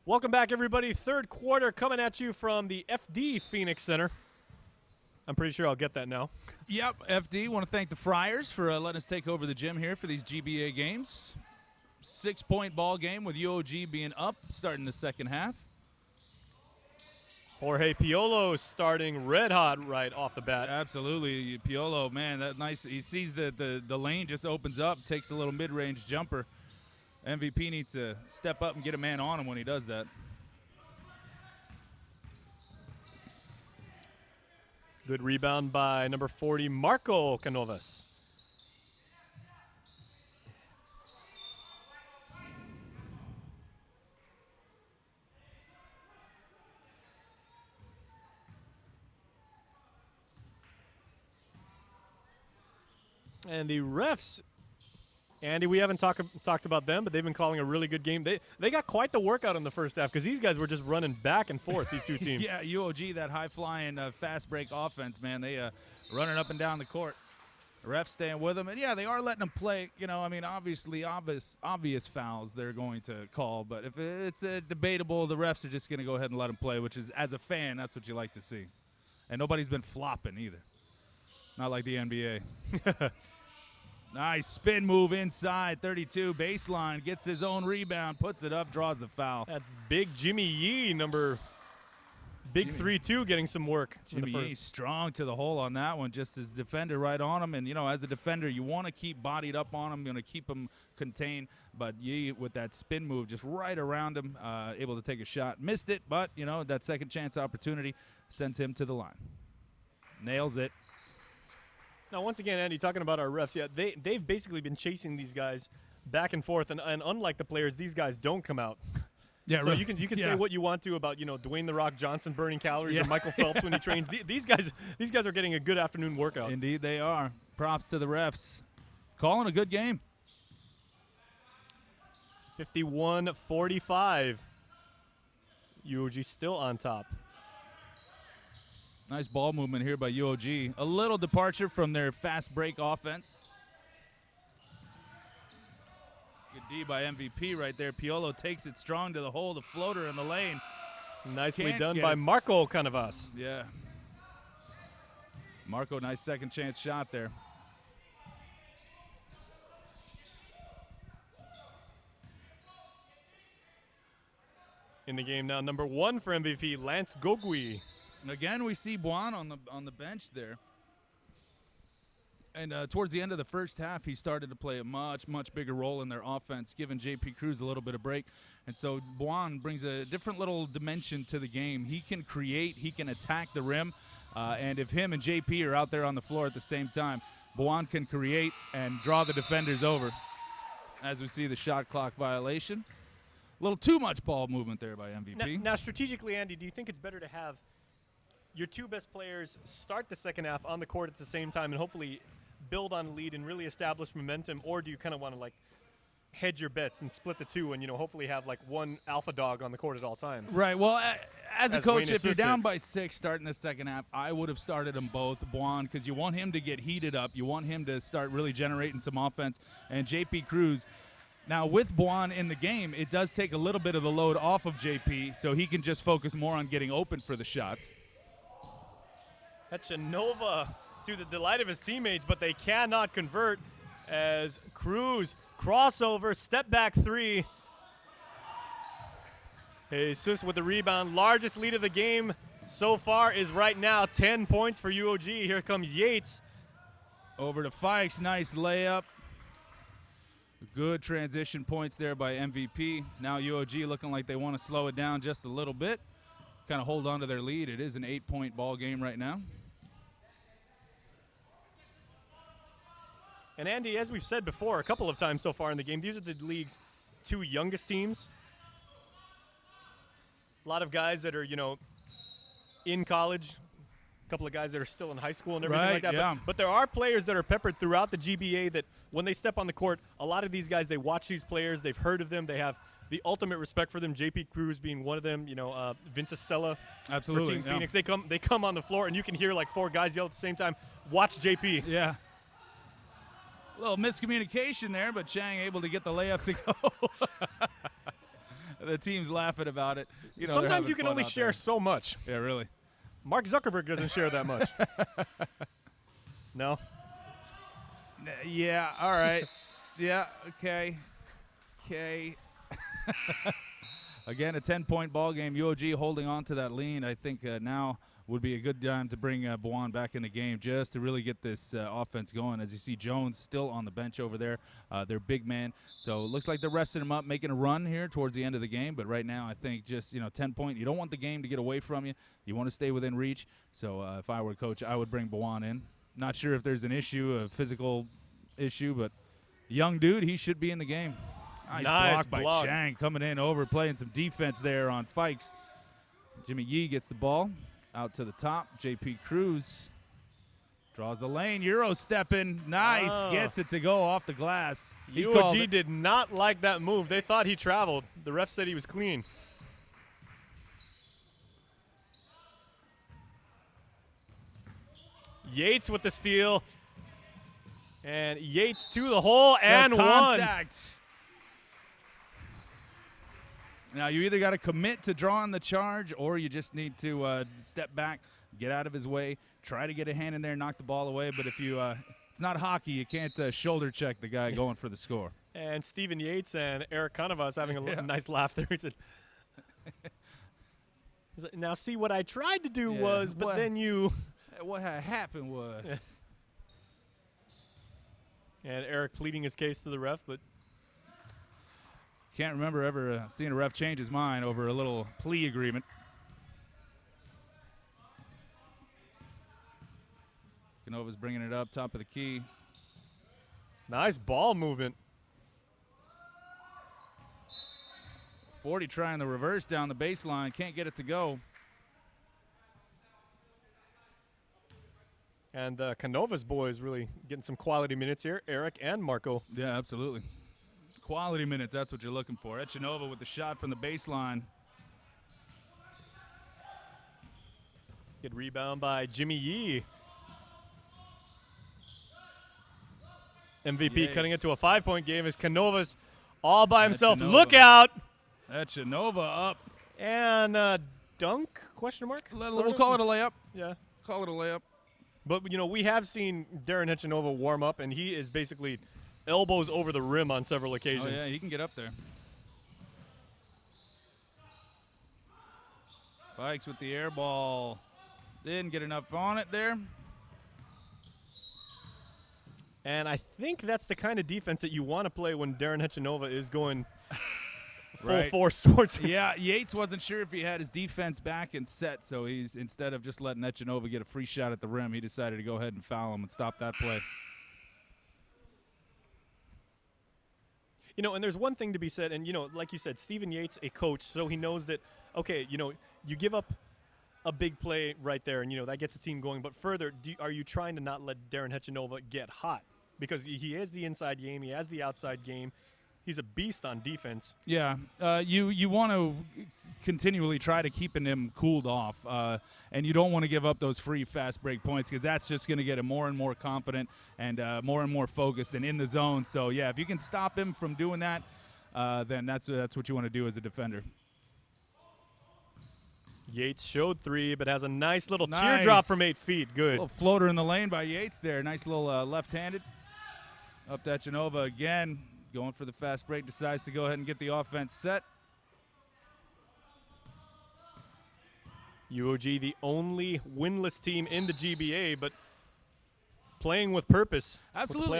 Welcome back, everybody. Third quarter coming at you from the FD Phoenix Center. I'm pretty sure I'll get that now. Yep, FD. Want to thank the Friars for letting us take over the gym here for these GBA games. 6-point ball game with UOG being up starting the second half. Jorge Piolo starting red hot right off the bat. Absolutely. Piolo, man, that nice. He sees the lane just opens up, takes a little mid-range jumper. MVP needs to step up and get a man on him when he does that. Good rebound by number 40, Marco Canovas. And the refs, Andy, we haven't talked about them, but they've been calling a really good game. They got quite the workout in the first half because these guys were just running back and forth, these two teams. Yeah, UOG, that high-flying, fast break offense, man. They running up and down the court. The refs staying with them. And, yeah, they are letting them play. You know, I mean, obviously, obvious fouls they're going to call. But if it's debatable, the refs are just going to go ahead and let them play, which is, as a fan, that's what you like to see. And nobody's been flopping either. Not like the NBA. Nice spin move inside, 32, baseline, gets his own rebound, puts it up, draws the foul. That's big Jimmy Yee, big 3-2, getting some work. Jimmy Yee strong to the hole on that one, just as defender right on him. And, you know, as a defender, you want to keep bodied up on him, you want to keep him contained. But Yee, with that spin move just right around him, able to take a shot. Missed it, but, you know, that second chance opportunity sends him to the line. Nails it. Now, once again, Andy, talking about our refs, yeah, they've basically been chasing these guys back and forth, and unlike the players, these guys don't come out. Yeah, so really. you can say what you want to about, you know, Dwayne "The Rock" Johnson burning calories or Michael Phelps when he trains. These guys are getting a good afternoon workout. Indeed, they are. Props to the refs, calling a good game. 51-45. UOG still on top. Nice ball movement here by UOG. A little departure from their fast break offense. Good D by MVP right there. Piolo takes it strong to the hole, the floater in the lane. Nicely done by Marco Canovas. Yeah. Marco, nice second chance shot there. In the game now, number 1 for MVP, Lance Gogui. Again, we see Buon on the bench there. And towards the end of the first half, he started to play a much, much bigger role in their offense, giving JP Cruz a little bit of break. And so Buon brings a different little dimension to the game. He can create, he can attack the rim. And if him and JP are out there on the floor at the same time, Buon can create and draw the defenders over. As we see the shot clock violation. A little too much ball movement there by MVP. Now strategically, Andy, do you think it's better to have your two best players start the second half on the court at the same time and hopefully build on a lead and really establish momentum, or do you kind of want to like hedge your bets and split the two and, you know, hopefully have like one alpha dog on the court at all times? Right. Well, as a coach, if you're down by 6 starting the second half, I would have started them both, Buon, because you want him to get heated up. You want him to start really generating some offense. And JP Cruz, now with Buon in the game, it does take a little bit of the load off of JP, so he can just focus more on getting open for the shots. Hechanova, to the delight of his teammates, but they cannot convert as Cruz crossover, step back 3. Jesus with the rebound. Largest lead of the game so far is right now 10 points for UOG. Here comes Yates. Over to Fikes, nice layup. Good transition points there by MVP. Now UOG looking like they want to slow it down just a little bit, kind of hold on to their lead. It is an 8-point ball game right now. And Andy, as we've said before a couple of times so far in the game, these are the league's 2 youngest teams. A lot of guys that are, you know, in college, a couple of guys that are still in high school and everything like that. Yeah. But there are players that are peppered throughout the GBA that when they step on the court, a lot of these guys, they watch these players, they've heard of them, they have the ultimate respect for them. JP Cruz being one of them, you know, Vince Estella. Absolutely. For Team Phoenix. They come on the floor and you can hear like 4 guys yell at the same time, watch JP. Yeah. A little miscommunication there, but Chang able to get the layup to go. The team's laughing about it. You know, Sometimes you can only share so much. Yeah, really. Mark Zuckerberg doesn't share that much. No? Yeah, all right. Yeah, okay. Again, a 10-point ball game. UOG holding on to that lead. I think now would be a good time to bring Buwan back in the game just to really get this offense going. As you see, Jones still on the bench over there, their big man. So it looks like they're resting him up, making a run here towards the end of the game. But right now, I think just, 10-point. You don't want the game to get away from you. You want to stay within reach. So if I were coach, I would bring Buwan in. Not sure if there's an issue, a physical issue, but young dude, he should be in the game. Nice block by Chang, coming in over, playing some defense there on Fikes. Jimmy Yee gets the ball out to the top. JP Cruz draws the lane. Euro stepping. Nice. Gets it to go off the glass. UOG did not like that move. They thought he traveled. The ref said he was clean. Yates with the steal. And Yates to the hole and contact. Now, you either got to commit to drawing the charge or you just need to step back, get out of his way, try to get a hand in there, knock the ball away. But if you it's not hockey, you can't shoulder check the guy going for the score. And Stephen Yates and Eric Canovas having a nice laugh there. He said, now see what I tried to do was, but then you. What had happened was. And Eric pleading his case to the ref, but. Can't remember ever seeing a ref change his mind over a little plea agreement. Canovas bringing it up, top of the key. Nice ball movement. 40 trying the reverse down the baseline. Can't get it to go. And Canovas boys really getting some quality minutes here, Eric and Marco. Yeah, absolutely. Quality minutes, that's what you're looking for. Hechanova with the shot from the baseline. Good rebound by Jimmy Yee. MVP cutting it to a 5-point game as Canovas all by himself. Hechanova. Look out! Hechanova up. And dunk, question mark? We'll call it a layup. Yeah. Call it a layup. But, we have seen Deron Hechanova warm up, and he is basically elbows over the rim on several occasions. Oh, yeah, he can get up there. Fikes with the air ball. Didn't get enough on it there. And I think that's the kind of defense that you want to play when Deron Hechanova is going full force towards him. Yeah, Yates wasn't sure if he had his defense back and set, so he's instead of just letting Hechanova get a free shot at the rim, he decided to go ahead and foul him and stop that play. And there's one thing to be said, and, like you said, Stephen Yates, a coach, so he knows that, okay, you give up a big play right there, and, that gets the team going. But further, are you trying to not let Deron Hechanova get hot? Because he has the inside game, he has the outside game. He's a beast on defense. Yeah, you want to continually try to keeping him cooled off, and you don't want to give up those free fast break points because that's just going to get him more and more confident and more focused and in the zone. So yeah, if you can stop him from doing that, then that's what you want to do as a defender. Yates showed 3, but has a nice little teardrop from 8 feet. Good. A little floater in the lane by Yates there. Nice little left-handed. Up to Hechanova again. Going for the fast break, decides to go ahead and get the offense set. UOG, the only winless team in the GBA, but playing with purpose. Absolutely.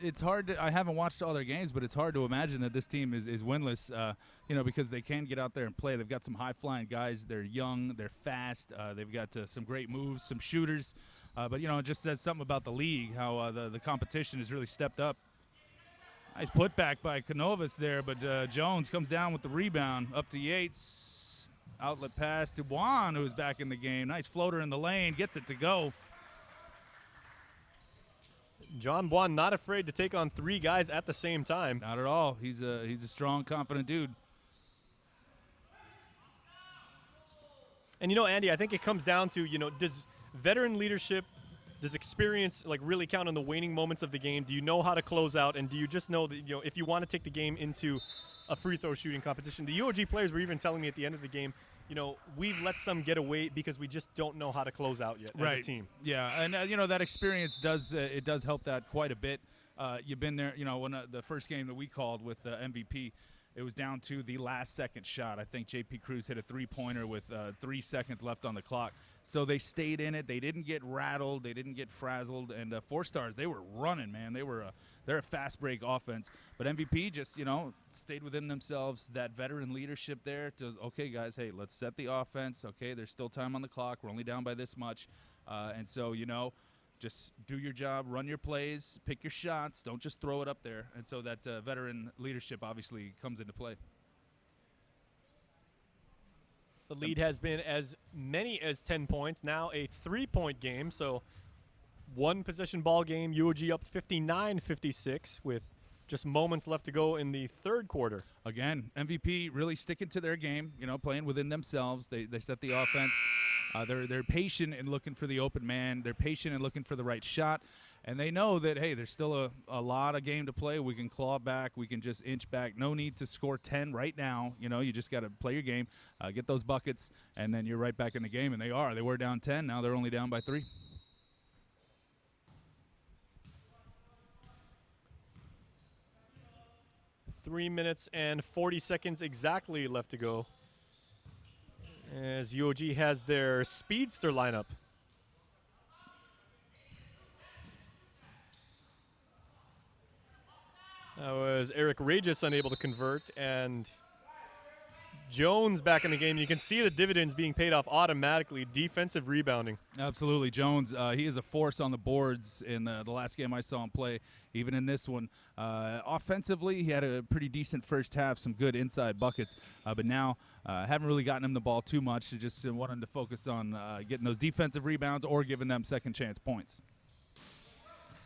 It's hard I haven't watched all their games, but it's hard to imagine that this team is winless, because they can get out there and play. They've got some high-flying guys. They're young. They're fast. They've got some great moves, some shooters. But, it just says something about the league, how the competition has really stepped up. Nice putback by Canovas there, but Jones comes down with the rebound. Up to Yates. Outlet pass to Buwan, who's back in the game. Nice floater in the lane. Gets it to go. John Buwan not afraid to take on 3 guys at the same time. Not at all. He's a strong, confident dude. And, Andy, I think it comes down to, does veteran leadership, does experience really count in the waning moments of the game? Do you know how to close out? And do you just know that, if you want to take the game into a free throw shooting competition. The UOG players were even telling me at the end of the game, we've let some get away because we just don't know how to close out yet as a team. Yeah, and that experience does help that quite a bit. You've been there, when the first game that we called with MVP, it was down to the last second shot. I think JP Cruz hit a three-pointer with 3 seconds left on the clock. So they stayed in it. They didn't get rattled. They didn't get frazzled. And 4 stars, they were running, man. They're a fast break offense. But MVP just, stayed within themselves. That veteran leadership there to, okay, guys, hey, let's set the offense. Okay, there's still time on the clock. We're only down by this much. And so, just do your job, run your plays, pick your shots. Don't just throw it up there. And so that veteran leadership obviously comes into play. The lead has been as many as 10 points, now a 3-point game. So 1 possession ball game, UOG up 59-56 with just moments left to go in the third quarter. Again, MVP really sticking to their game, playing within themselves. They set the offense. They're patient in looking for the open man. They're patient in looking for the right shot. And they know that, hey, there's still a lot of game to play. We can claw back. We can just inch back. No need to score 10 right now. You just got to play your game, get those buckets, and then you're right back in the game. And they are. They were down 10. Now they're only down by 3. Three minutes and 40 seconds exactly left to go as UOG has their speedster lineup. That was Eric Regis unable to convert, and Jones back in the game. You can see the dividends being paid off automatically. Defensive rebounding. Absolutely. Jones, he is a force on the boards in the last game I saw him play, even in this one. Offensively, he had a pretty decent first half, some good inside buckets, but now haven't really gotten him the ball too much. Just wanted to focus on getting those defensive rebounds or giving them second chance points.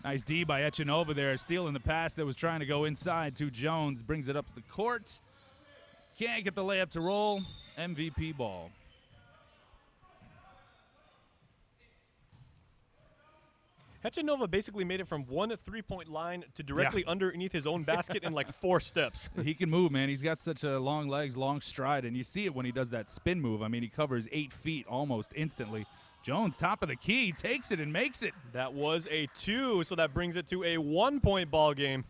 Nice D by Hechanova there, stealing the pass that was trying to go inside to Jones. Brings it up to the court. Can't get the layup to roll. MVP ball. Hechanova basically made it from 1 3-point line to directly underneath his own basket in like 4 steps. He can move, man. He's got such long legs, long stride, and you see it when he does that spin move. I mean, he covers 8 feet almost instantly. Jones, top of the key, takes it and makes it. That was a 2, so that brings it to a 1-point ball game.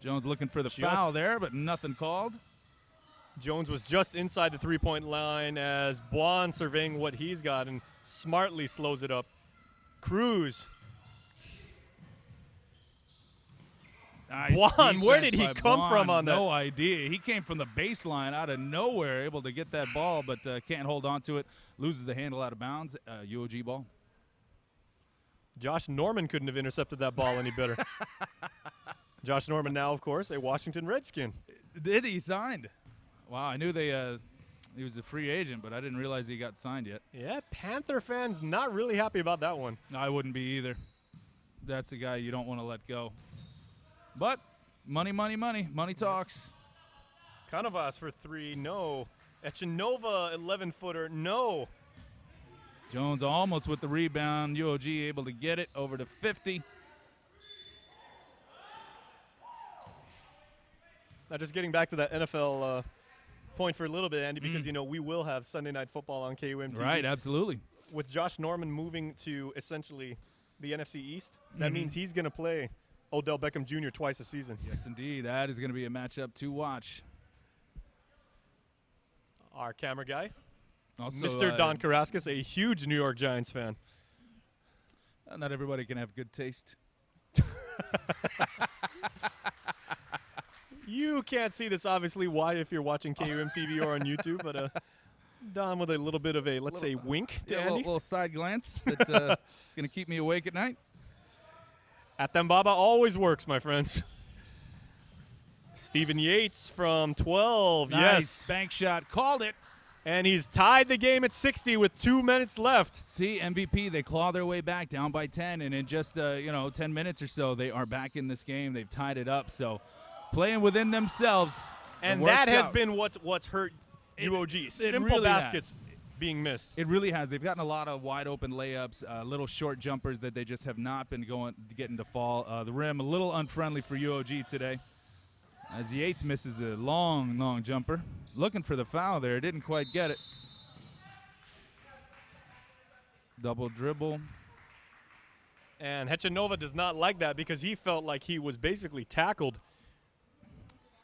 Jones looking for the foul there, but nothing called. Jones was just inside the 3-point line as Buon surveying what he's got and smartly slows it up. Cruz. Nice. Buon, where did he come from on that? No idea. He came from the baseline out of nowhere, able to get that ball, but can't hold on to it. Loses the handle out of bounds. UOG ball. Josh Norman couldn't have intercepted that ball any better. Josh Norman now, of course, a Washington Redskin. Did he signed? Wow, I knew he was a free agent, but I didn't realize he got signed yet. Yeah, Panther fans not really happy about that one. I wouldn't be either. That's a guy you don't want to let go. But money, money, money. Money talks. Canovas for 3, no. Hechanova, 11-footer, no. Jones almost with the rebound. UOG able to get it over to 50. Now just getting back to that NFL point for a little bit, Andy, because, we will have Sunday Night Football on KUM TV. Right, absolutely. With Josh Norman moving to essentially the NFC East, that means he's going to play Odell Beckham Jr. twice a season. Yes, indeed. That is going to be a matchup to watch. Our camera guy, also, Mr. Don Karaskis, a huge New York Giants fan. Not everybody can have good taste. You can't see this, obviously, why if you're watching KUM TV or on YouTube, but Don with a little bit of a, let's say, wink to Andy. A little side glance that's going to keep me awake at night. Atambaba always works, my friends. Stephen Yates from 12. Nice. Yes. Bank shot. Called it. And he's tied the game at 60 with 2 minutes left. See, MVP, they claw their way back down by 10, and in just, 10 minutes or so, they are back in this game. They've tied it up, so playing within themselves. And that has been what's hurt UOG. Simple really baskets being missed. It really has. They've gotten a lot of wide open layups, little short jumpers that they just have not been getting to fall. The rim a little unfriendly for UOG today. As Yates misses a long, long jumper. Looking for the foul there. Didn't quite get it. Double dribble. And Hechanova does not like that because he felt like he was basically tackled,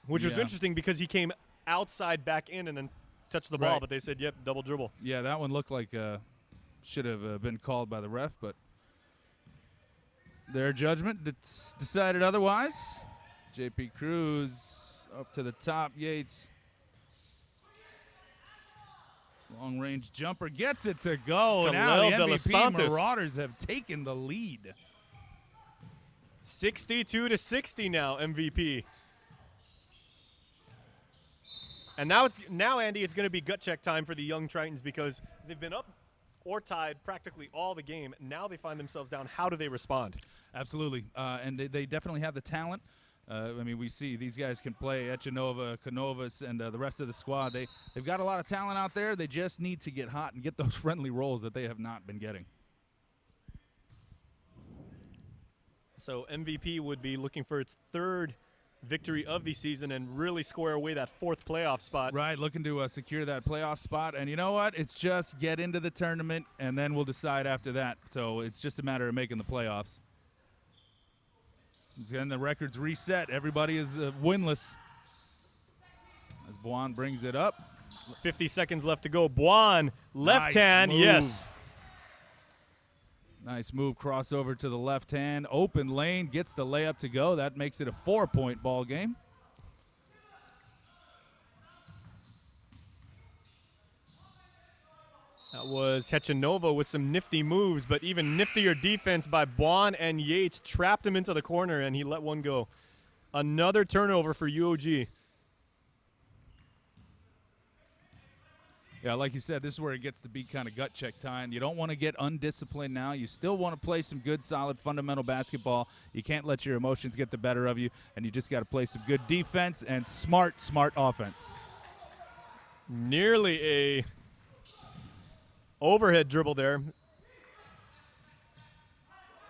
which was interesting because he came outside back in and then touched the ball, but they said, yep, double dribble. Yeah, that one looked like should have been called by the ref, but their judgment decided otherwise. JP Cruz up to the top. Yates. Long-range jumper gets it to go. Now the MVP Marauders have taken the lead. 62-60 now, MVP. And now, Andy, it's going to be gut check time for the young Tritons because they've been up or tied practically all the game. Now they find themselves down. How do they respond? Absolutely, and they definitely have the talent. I mean, we see these guys can play. Hechanova, Canovas, and the rest of the squad. They've got a lot of talent out there. They just need to get hot and get those friendly rolls that they have not been getting. So MVP would be looking for its third victory of the season and really square away that fourth playoff spot. Right, looking to secure that playoff spot. And you know what? It's just get into the tournament, and then we'll decide after that. So it's just a matter of making the playoffs. Then the record's reset. Everybody is winless. As Buon brings it up. 50 seconds left to go. Buon, left hand, yes. Nice move, crossover to the left hand. Open lane, gets the layup to go. That makes it a 4-point ball game. That was Hechanova with some nifty moves, but even niftier defense by Buon and Yates. Trapped him into the corner, and he let one go. Another turnover for UOG. Yeah, like you said, this is where it gets to be kind of gut check time. You don't want to get undisciplined now. You still want to play some good, solid, fundamental basketball. You can't let your emotions get the better of you, and you just got to play some good defense and smart offense. Nearly a overhead dribble there.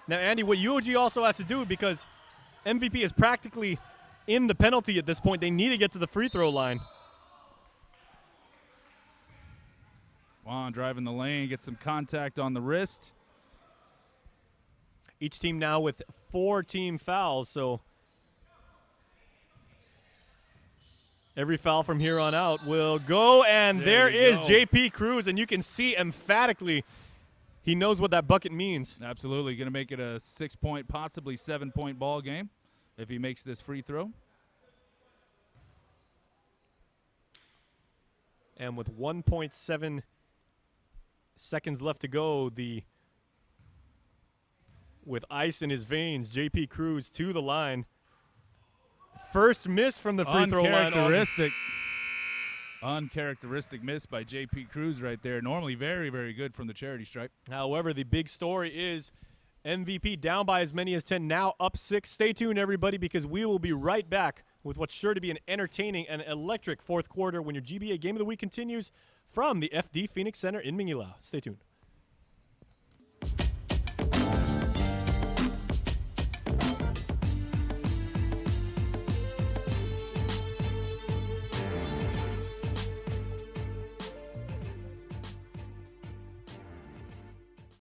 Now, Andy, what UOG also has to do, because MVP is practically in the penalty at this point, they need to get to the free throw line. Juan driving the lane, gets some contact on the wrist. Each team now with 4 team fouls, so every foul from here on out will go, and there is JP Cruz, and you can see emphatically he knows what that bucket means. Absolutely, going to make it a 6-point, possibly 7-point ball game if he makes this free throw. And with 1.7 seconds left to go, with ice in his veins, JP Cruz to the line. First miss from the free throw line. Uncharacteristic miss by JP Cruz right there. Normally very, very good from the charity stripe. However, the big story is MVP down by as many as 10, now up 6. Stay tuned, everybody, because we will be right back with what's sure to be an entertaining and electric fourth quarter when your GBA Game of the Week continues from the FD Phoenix Center in Mingilao. Stay tuned.